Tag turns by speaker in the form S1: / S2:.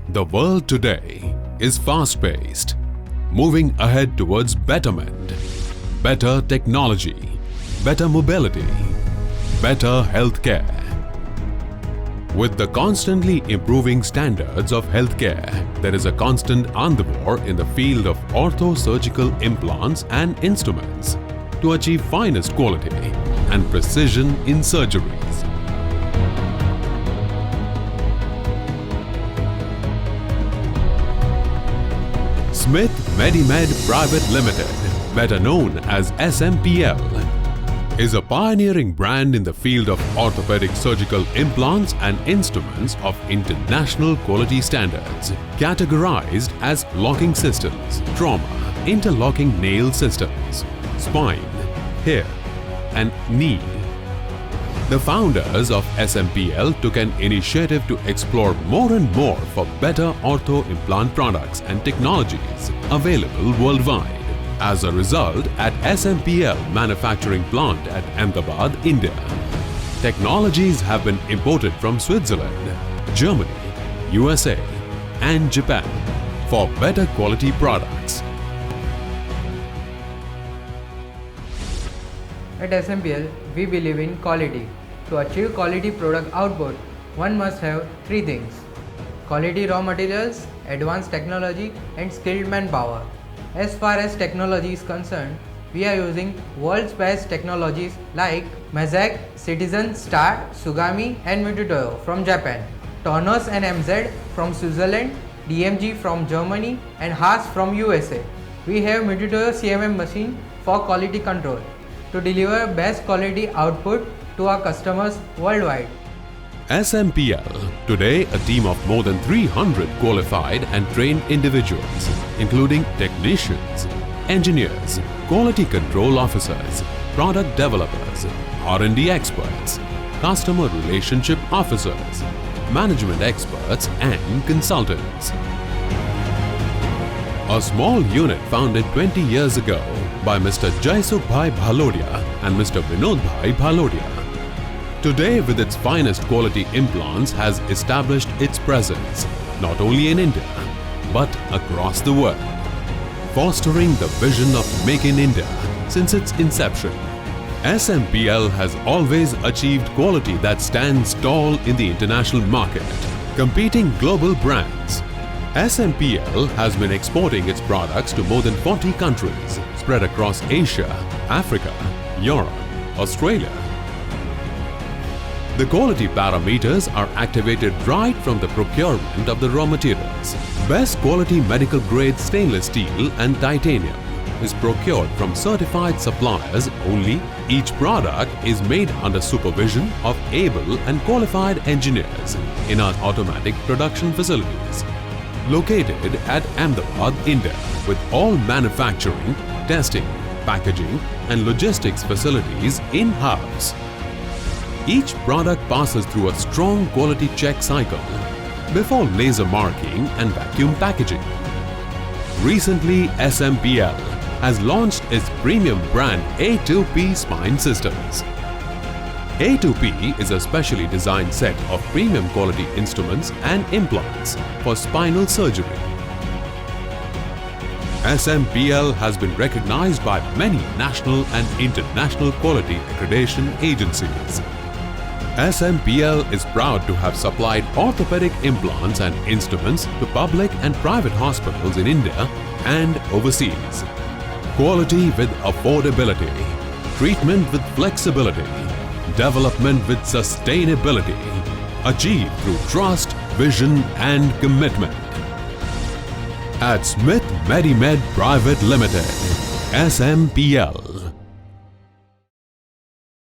S1: The world today is fast-paced, moving ahead towards betterment, better technology, better mobility, better healthcare. With the constantly improving standards of healthcare, there is a constant endeavor in the field of ortho-surgical implants and instruments to achieve finest quality and precision in surgeries. Smith Medimed Private Limited, better known as SMPL, is a pioneering brand in the field of orthopedic surgical implants and instruments of international quality standards, categorized as locking systems, trauma, interlocking nail systems, spine, hip, and knee. The founders of SMPL took an initiative to explore more and more for better ortho implant products and technologies available worldwide. As a result, at SMPL manufacturing plant at Ahmedabad, India, technologies have been imported from Switzerland, Germany, USA, and Japan for better quality products.
S2: At SMPL, we believe in quality. To achieve quality product output, one must have three things: quality raw materials, advanced technology, and skilled manpower. As far as technology is concerned, we are using world's best technologies like Mazak, Citizen, Star, Sugami, and Mitutoyo from Japan, Tornos and MZ from Switzerland, DMG from Germany, and Haas from USA. We have Mitutoyo CMM machine for quality control to deliver best quality output to our customers worldwide.
S1: SMPL, today a team of more than 300 qualified and trained individuals, including technicians, engineers, quality control officers, product developers, R&D experts, customer relationship officers, management experts, and consultants. A small unit founded 20 years ago by Mr. Jaisukbhai Bhalodia and Mr. Vinodbhai Bhalodia, today with its finest quality implants has established its presence not only in India but across the world, fostering the vision of Make in India since its inception. SMPL has always achieved quality that stands tall in the international market, competing global brands. SMPL has been exporting its products to more than 40 countries spread across Asia, Africa, Europe, Australia. The quality parameters are activated right from the procurement of the raw materials. Best quality medical grade stainless steel and titanium is procured from certified suppliers only. Each product is made under supervision of able and qualified engineers in our automatic production facilities, located at Ahmedabad, India, with all manufacturing, testing, packaging, and logistics facilities in-house. Each product passes through a strong quality check cycle before laser marking and vacuum packaging. Recently, SMPL has launched its premium brand A2P spine systems. A2P is a specially designed set of premium quality instruments and implants for spinal surgery. SMPL has been recognized by many national and international quality accreditation agencies. SMPL is proud to have supplied orthopedic implants and instruments to public and private hospitals in India and overseas. Quality with affordability, treatment with flexibility, development with sustainability, achieved through trust, vision, and commitment. At Smith Medimed Private Limited, SMPL.